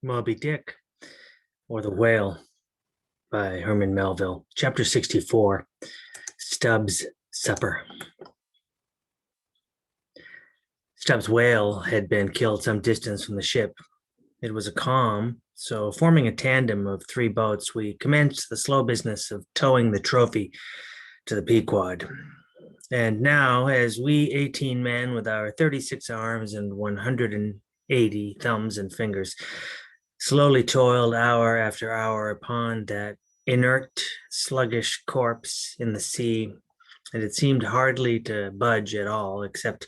Moby-Dick, or The Whale by Herman Melville. Chapter 64, Stubb's Supper. Stubb's whale had been killed some distance from the ship. It was a calm, so forming a tandem of 3 boats, we commenced the slow business of towing the trophy to the Pequod. And now, as we 18 men with our 36 arms and 180 thumbs and fingers slowly toiled hour after hour upon that inert, sluggish corpse in the sea, and it seemed hardly to budge at all, except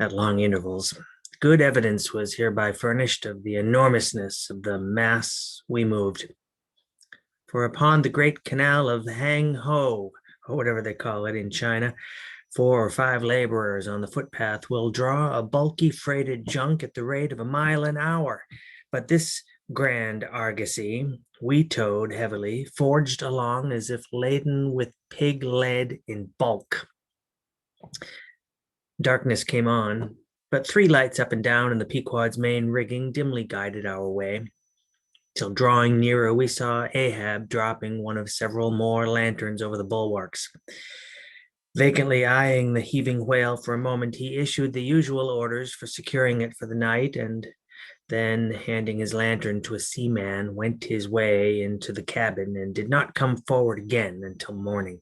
at long intervals. Good evidence was hereby furnished of the enormousness of the mass we moved. For upon the great canal of Hang Ho, or whatever they call it in China, 4 or 5 laborers on the footpath will draw a bulky freighted junk at the rate of a mile an hour. But this grand argosy we towed heavily, forged along as if laden with pig lead in bulk. Darkness came on, but 3 lights up and down in the Pequod's main rigging dimly guided our way, till drawing nearer we saw Ahab dropping one of several more lanterns over the bulwarks. Vacantly eyeing the heaving whale for a moment, he issued the usual orders for securing it for the night, and then, handing his lantern to a seaman, went his way into the cabin and did not come forward again until morning.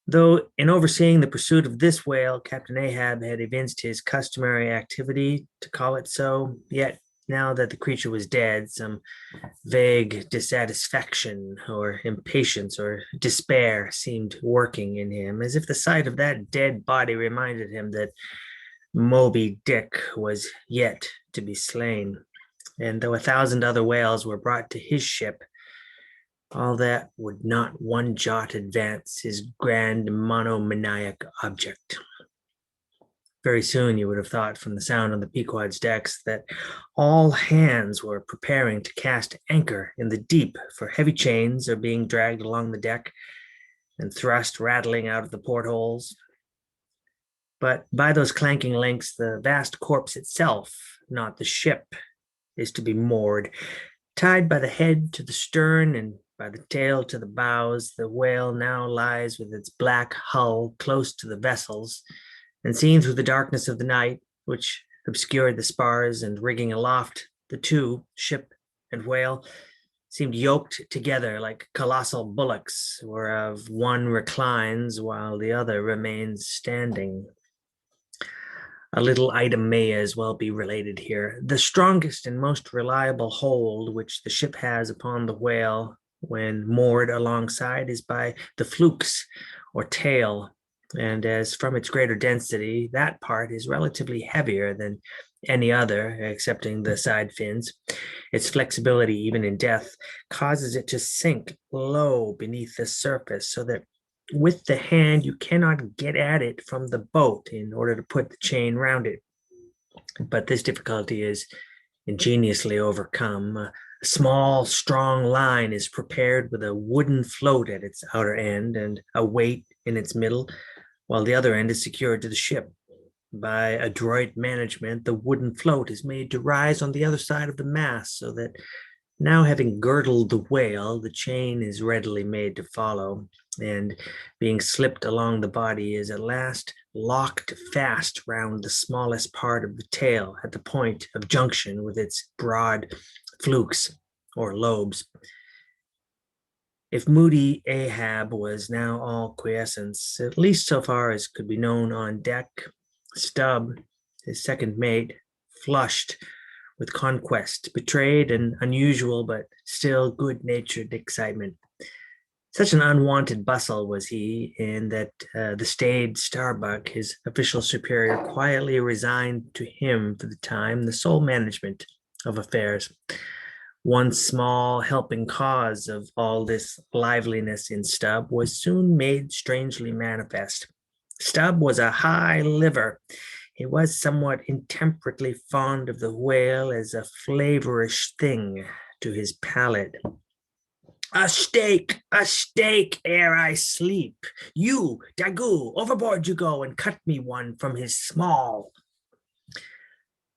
Though in overseeing the pursuit of this whale, Captain Ahab had evinced his customary activity, to call it so, yet now that the creature was dead, some vague dissatisfaction or impatience or despair seemed working in him, as if the sight of that dead body reminded him that Moby-Dick was yet to be slain. And though 1,000 other whales were brought to his ship, all that would not one jot advance his grand monomaniac object. Very soon you would have thought from the sound on the Pequod's decks that all hands were preparing to cast anchor in the deep, for heavy chains are being dragged along the deck and thrust rattling out of the portholes. But by those clanking links, the vast corpse itself, not the ship, is to be moored. Tied by the head to the stern and by the tail to the bows, the whale now lies with its black hull close to the vessels, and seen through the darkness of the night, which obscured the spars and rigging aloft, the 2, ship and whale, seemed yoked together like colossal bullocks, whereof one reclines while the other remains standing. A little item may as well be related here. The strongest and most reliable hold which the ship has upon the whale when moored alongside is by the flukes or tail, and as from its greater density, that part is relatively heavier than any other, excepting the side fins. Its flexibility, even in death, causes it to sink low beneath the surface, so that with the hand you cannot get at it from the boat in order to put the chain round it. But this difficulty is ingeniously overcome. A small, strong line is prepared with a wooden float at its outer end and a weight in its middle, while the other end is secured to the ship. By adroit management, the wooden float is made to rise on the other side of the mast, so that now having girdled the whale, the chain is readily made to follow, and being slipped along the body is at last locked fast round the smallest part of the tail at the point of junction with its broad flukes or lobes. If moody Ahab was now all quiescence, at least so far as could be known on deck, Stubb, his second mate, flushed with conquest, betrayed an unusual but still good-natured excitement. Such an unwanted bustle was he, in that the staid Starbuck, his official superior, quietly resigned to him for the time the sole management of affairs. One small helping cause of all this liveliness in Stubb was soon made strangely manifest. Stubb was a high liver. He was somewhat intemperately fond of the whale as a flavorish thing to his palate. A steak, ere I sleep. You, Daggoo, overboard you go and cut me one from his small.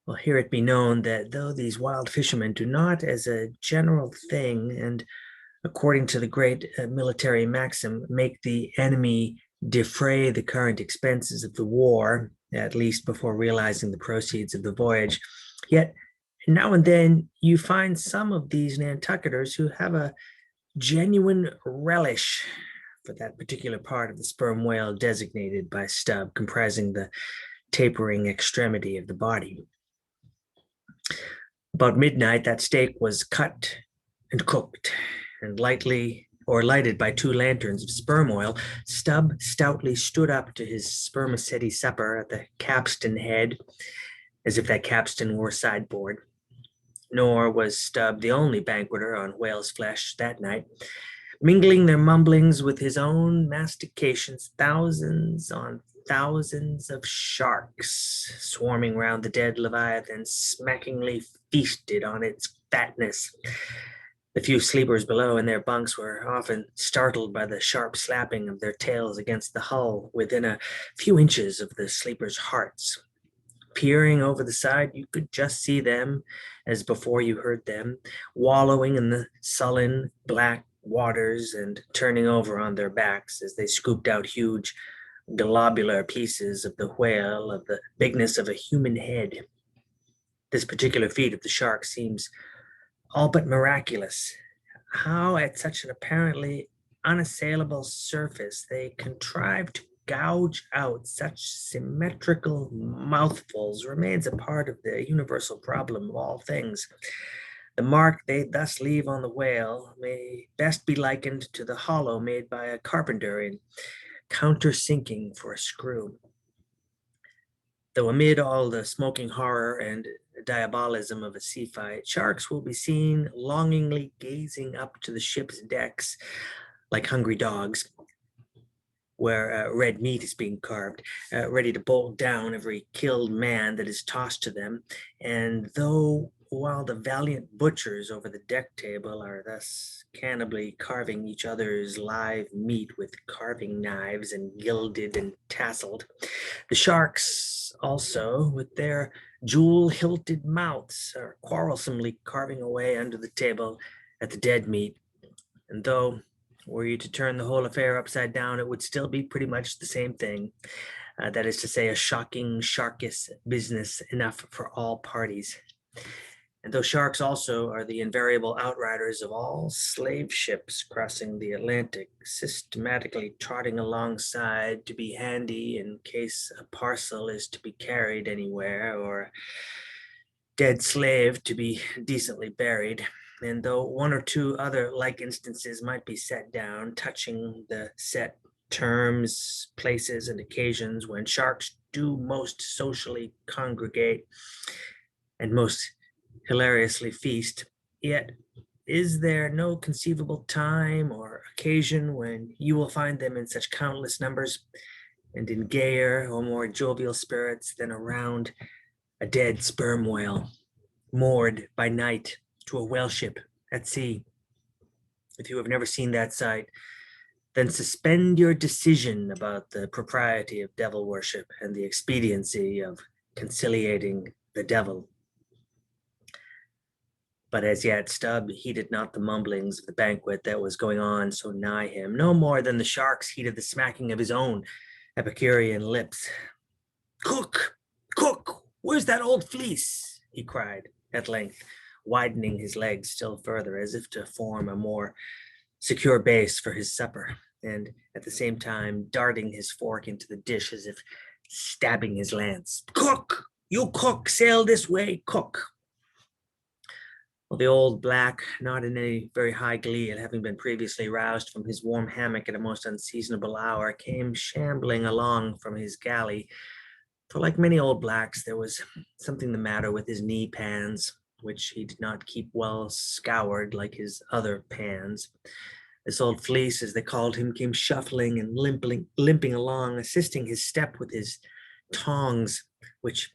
Well, here it be known that though these wild fishermen do not, as a general thing, and according to the great military maxim, make the enemy defray the current expenses of the war, at least before realizing the proceeds of the voyage, yet now and then you find some of these Nantucketers who have a genuine relish for that particular part of the sperm whale designated by Stubb, comprising the tapering extremity of the body. About midnight, that steak was cut and cooked, and lighted by 2 lanterns of sperm oil. Stubb stoutly stood up to his spermaceti supper at the capstan head, as if that capstan were a sideboard. Nor was Stubb the only banqueter on whale's flesh that night. Mingling their mumblings with his own mastications, thousands on thousands of sharks swarming round the dead leviathan smackingly feasted on its fatness. The few sleepers below in their bunks were often startled by the sharp slapping of their tails against the hull within a few inches of the sleepers' hearts. Peering over the side, you could just see them, as before you heard them, wallowing in the sullen black waters and turning over on their backs as they scooped out huge globular pieces of the whale of the bigness of a human head. This particular feat of the shark seems all but miraculous. How, at such an apparently unassailable surface, they contrive to gouge out such symmetrical mouthfuls remains a part of the universal problem of all things. The mark they thus leave on the whale may best be likened to the hollow made by a carpenter in countersinking for a screw. Though amid all the smoking horror and diabolism of a sea fight, sharks will be seen longingly gazing up to the ship's decks like hungry dogs, where red meat is being carved, ready to bolt down every killed man that is tossed to them. And though while the valiant butchers over the deck table are thus cannibally carving each other's live meat with carving knives and gilded and tasseled, the sharks also, with their jewel-hilted mouths, are quarrelsomely carving away under the table at the dead meat. And though, were you to turn the whole affair upside down, it would still be pretty much the same thing. That is to say, a shocking, sharkish business enough for all parties. And though sharks also are the invariable outriders of all slave ships crossing the Atlantic, systematically trotting alongside to be handy in case a parcel is to be carried anywhere or a dead slave to be decently buried. And though 1 or 2 other like instances might be set down, touching the set terms, places, and occasions when sharks do most socially congregate and most hilariously feast, yet is there no conceivable time or occasion when you will find them in such countless numbers and in gayer or more jovial spirits than around a dead sperm whale, moored by night to a whale ship at sea? If you have never seen that sight, then suspend your decision about the propriety of devil worship and the expediency of conciliating the devil. But as yet Stubb heeded not the mumblings of the banquet that was going on so nigh him, no more than the sharks heeded the smacking of his own Epicurean lips. "Cook! Cook! Where's that old fleece?" he cried at length, widening his legs still further as if to form a more secure base for his supper, and at the same time darting his fork into the dish as if stabbing his lance. "Cook! You cook! Sail this way! Cook!" Well, the old black, not in any very high glee at having been previously roused from his warm hammock at a most unseasonable hour, came shambling along from his galley, for like many old blacks, there was something the matter with his knee pans, which he did not keep well scoured like his other pans. This old fleece, as they called him, came shuffling and limping along, assisting his step with his tongs, which,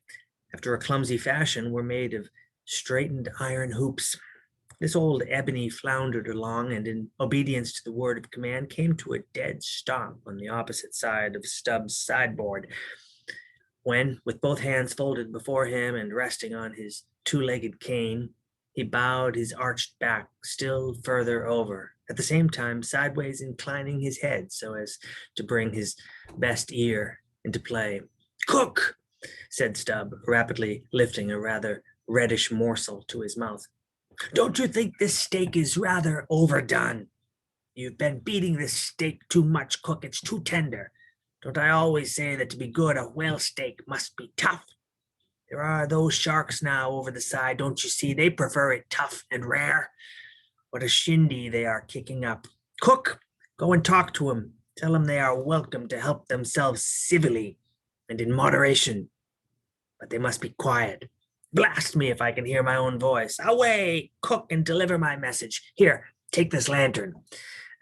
after a clumsy fashion, were made of straightened iron hoops. This old ebony floundered along, and in obedience to the word of command, came to a dead stop on the opposite side of Stubb's sideboard. when, with both hands folded before him and resting on his two-legged cane, he bowed his arched back still further over, at the same time sideways inclining his head so as to bring his best ear into play. "Cook!" said Stubb, rapidly lifting a rather reddish morsel to his mouth. "Don't you think this steak is rather overdone? You've been beating this steak too much, Cook. It's too tender. Don't I always say that to be good, a whale steak must be tough? There are those sharks now over the side, don't you see? They prefer it tough and rare. What a shindy they are kicking up. Cook, go and talk to them. Tell them they are welcome to help themselves civilly and in moderation. But they must be quiet. Blast me if I can hear my own voice. Away, Cook, and deliver my message. Here, take this lantern,"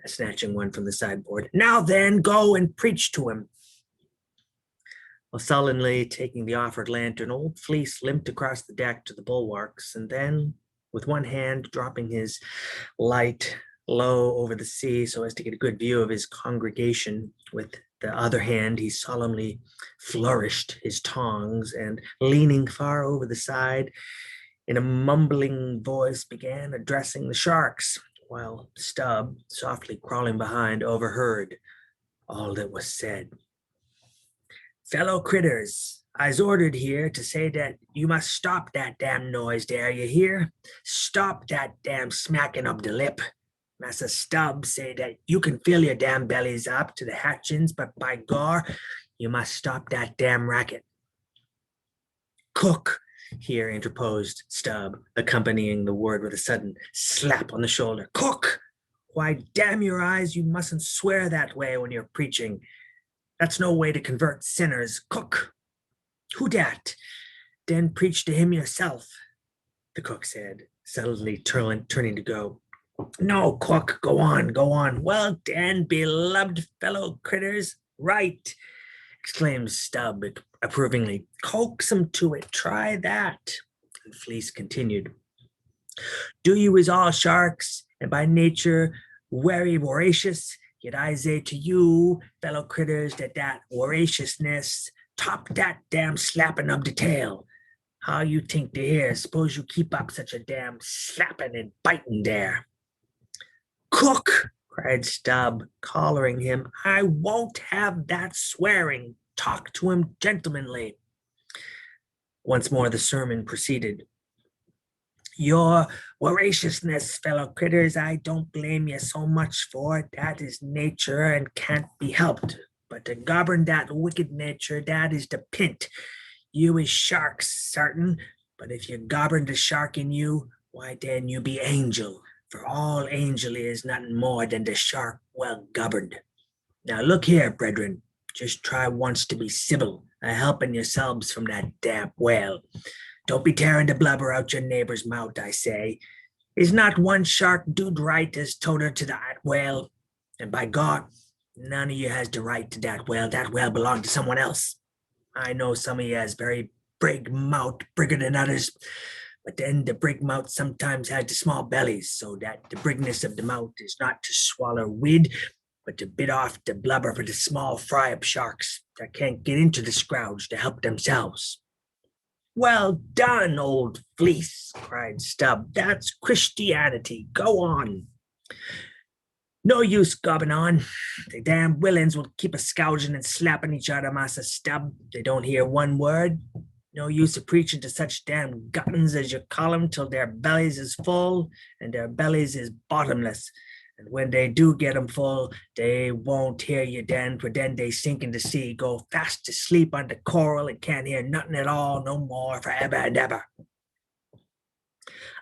snatching one from the sideboard. "Now then, go and preach to him." While sullenly taking the offered lantern, old Fleece limped across the deck to the bulwarks, and then, with one hand dropping his light low over the sea so as to get a good view of his congregation, with the other hand he solemnly flourished his tongs, and leaning far over the side, in a mumbling voice began addressing the sharks, while Stubb, softly crawling behind, overheard all that was said. "Fellow critters, I's ordered here to say that you must stop that damn noise there, you hear? Stop that damn smacking of the lip. Massa Stubb say that you can fill your damn bellies up to the hatchins, but by gar, you must stop that damn racket." "Cook," here interposed Stubb, accompanying the word with a sudden slap on the shoulder. "Cook! Why, damn your eyes, you mustn't swear that way when you're preaching. That's no way to convert sinners. Cook!" "Who dat? Den preach to him yourself," the cook said, suddenly turning to go. "No, Cook, go on, go on." "Well, den, beloved fellow critters, right," exclaimed Stubb approvingly. "Coax 'em to it, try that." And Fleece continued. "Do you is all sharks, and by nature wery voracious, yet I say to you, fellow critters, that voraciousness top that damn slapping of the tail. How you think to hear? Suppose you keep up such a damn slapping and biting there." "Cook!" cried Stubb, collaring him. "I won't have that swearing. Talk to him gentlemanly." Once more the sermon proceeded. "Your voraciousness, fellow critters, I don't blame you so much for. That is nature and can't be helped. But to govern that wicked nature, that is the pint. You is sharks, sartin, but if you govern the shark in you, why then you be angel, for all angel is nothing more than the shark well governed. Now look here, brethren, just try once to be civil, a-helping yourselves from that damp whale. Don't be tearing the blubber out your neighbor's mouth, I say. Is not one shark dood right as toter to that whale? And by God, none of you has the right to that whale. That whale belonged to someone else. I know some of you has very big mouth, bigger than others, but then the big mouth sometimes has the small bellies, so that the bigness of the mouth is not to swallow weed, but to bit off the blubber for the small fry-up sharks that can't get into the scrouge to help themselves." "Well done, old Fleece," cried Stubb. "That's Christianity. Go on." "No use gobbing on. The damn villains will keep a scourging and slapping each other, Massa Stubb. They don't hear one word. No use of preaching to such damn guttons as you call 'em till their bellies is full, and their bellies is bottomless. And when they do get 'em full, they won't hear you then, for then they sink in the sea, go fast to sleep on the coral, and can't hear nothing at all no more for ever and ever."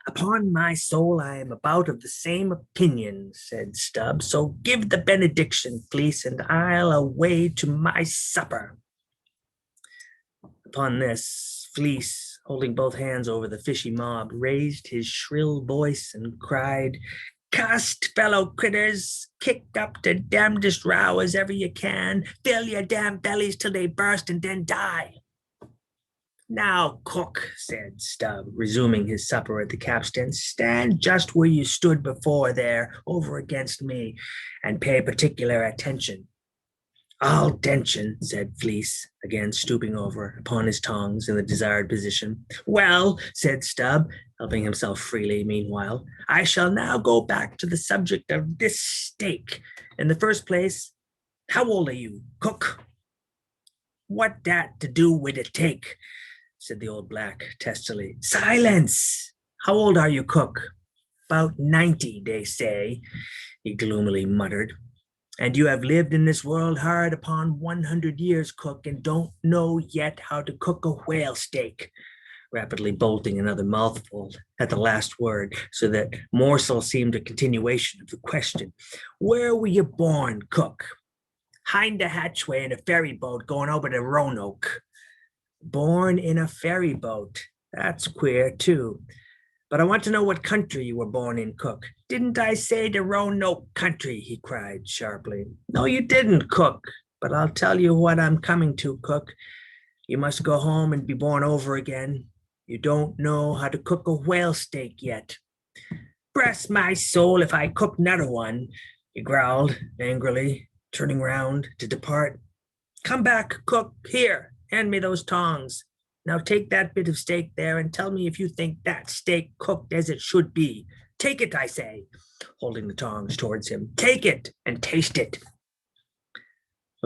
"Upon my soul, I am about of the same opinion," said Stubb. "So give the benediction, Fleece, and I'll away to my supper." Upon this, Fleece, holding both hands over the fishy mob, raised his shrill voice and cried, "Cast, fellow critters, kick up the damnedest row as ever you can. Fill your damn bellies till they burst and then die." "Now, Cook," said Stubb, resuming his supper at the capstan, "stand just where you stood before there, over against me, and pay particular attention. Al dente, said Fleece, again stooping over upon his tongs in the desired position. Well, said Stubb, helping himself freely meanwhile, I shall now go back to the subject of this steak. In the first place, how old are you, cook? What dat to do with it take? Said the old black testily. Silence! How old are you, cook? About 90, they say, he gloomily muttered. And you have lived in this world hard upon 100 years, cook, and don't know yet how to cook a whale steak. Rapidly bolting another mouthful at the last word, so that morsel seemed a continuation of the question. Where were you born, cook? Hind the hatchway in a ferry boat going over to Roanoke. Born in a ferry boat. That's queer, too. But I want to know what country you were born in, cook. Didn't I say the Roanoke country? He cried sharply. No, you didn't, cook. But I'll tell you what I'm coming to, cook. You must go home and be born over again. You don't know how to cook a whale steak yet. Bless my soul if I cook another one, he growled angrily, turning round to depart. Come back, cook. Here, hand me those tongs. Now take that bit of steak there and tell me if you think that steak cooked as it should be. Take it, I say, holding the tongs towards him. Take it and taste it.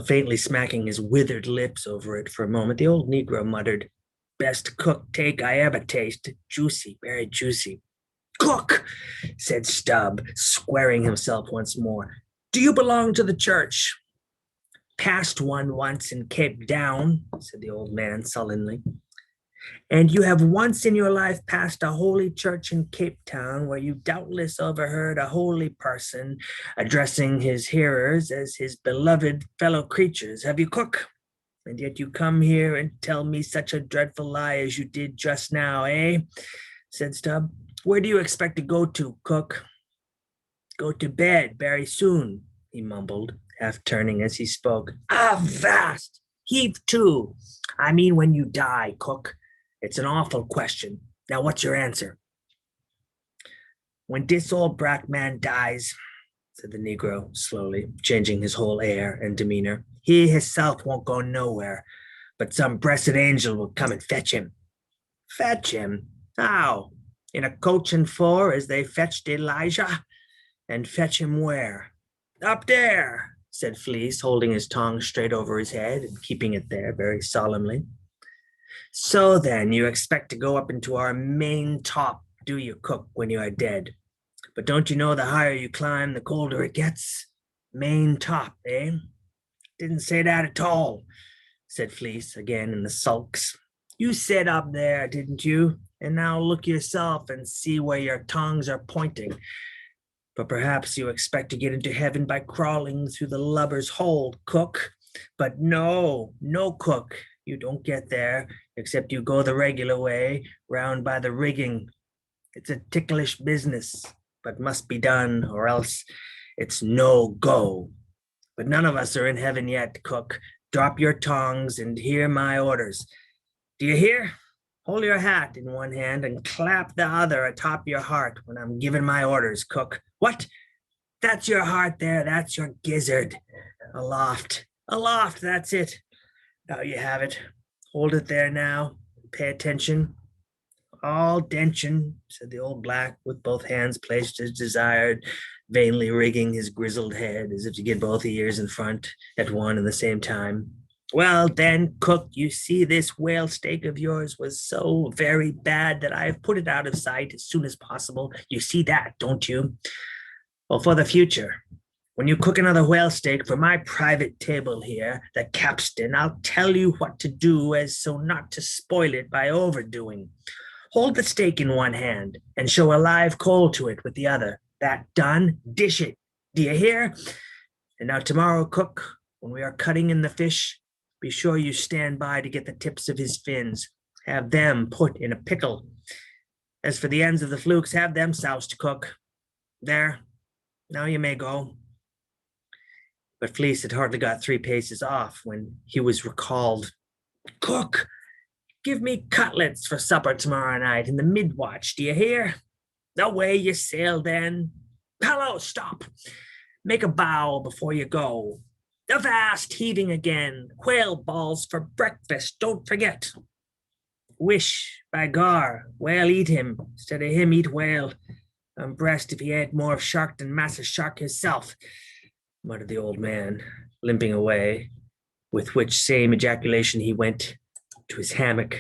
Faintly smacking his withered lips over it for a moment, the old negro muttered, Best cooked steak I ever tasted. Juicy, very juicy. Cook, said Stubb, squaring himself once more. Do you belong to the church? Passed one once in Cape Town, said the old man sullenly. And you have once in your life passed a holy church in Cape Town, where you doubtless overheard a holy person addressing his hearers as his beloved fellow creatures. Have you, cook? And yet you come here and tell me such a dreadful lie as you did just now, eh? Said Stubb. Where do you expect to go to, cook? Go to bed very soon, he mumbled, half turning as he spoke. Avast! Heave to! I mean when you die, cook. It's an awful question. Now what's your answer? When this old black man dies, said the negro slowly, changing his whole air and demeanor, he himself won't go nowhere, but some blessed angel will come and fetch him. Fetch him? How? In a coach and four as they fetched Elijah? And fetch him where? Up there, said Fleece, holding his tongs straight over his head and keeping it there very solemnly. So then, you expect to go up into our main top, do you, cook, when you are dead? But don't you know the higher you climb, the colder it gets? Main top, eh? Didn't say that at all, said Fleece, again in the sulks. You said up there, didn't you? And now look yourself and see where your tongs are pointing. But perhaps you expect to get into heaven by crawling through the lubber's hole, cook. But no, cook. You don't get there, except you go the regular way, round by the rigging. It's a ticklish business, but must be done, or else it's no go. But none of us are in heaven yet, cook. Drop your tongs and hear my orders. Do you hear? Hold your hat in one hand and clap the other atop your heart when I'm giving my orders, cook. What? That's your heart there. That's your gizzard. Aloft. Aloft, that's it. Now you have it. Hold it there now. Pay attention. All dention, said the old black, with both hands placed as desired, vainly rigging his grizzled head as if to get both ears in front at one and the same time. Well, then, cook, you see this whale steak of yours was so very bad that I have put it out of sight as soon as possible. You see that, don't you? Well, for the future, when you cook another whale steak for my private table here, the capstan, I'll tell you what to do as so not to spoil it by overdoing. Hold the steak in one hand and show a live coal to it with the other. That done, dish it. Do you hear? And now tomorrow, cook, when we are cutting in the fish, be sure you stand by to get the tips of his fins. Have them put in a pickle. As for the ends of the flukes, have them soused, cook. There, now you may go. But Fleece had hardly got 3 paces off when he was recalled. Cook, give me cutlets for supper tomorrow night in the mid-watch, do you hear? Away you sail then. Hello, stop. Make a bow before you go. The vast heaving again. Whale balls for breakfast, don't forget. Wish, by gar, whale eat him, instead of him eat whale. I'm breast if he had more of shark than Massa Shark himself, muttered the old man, limping away, with which same ejaculation he went to his hammock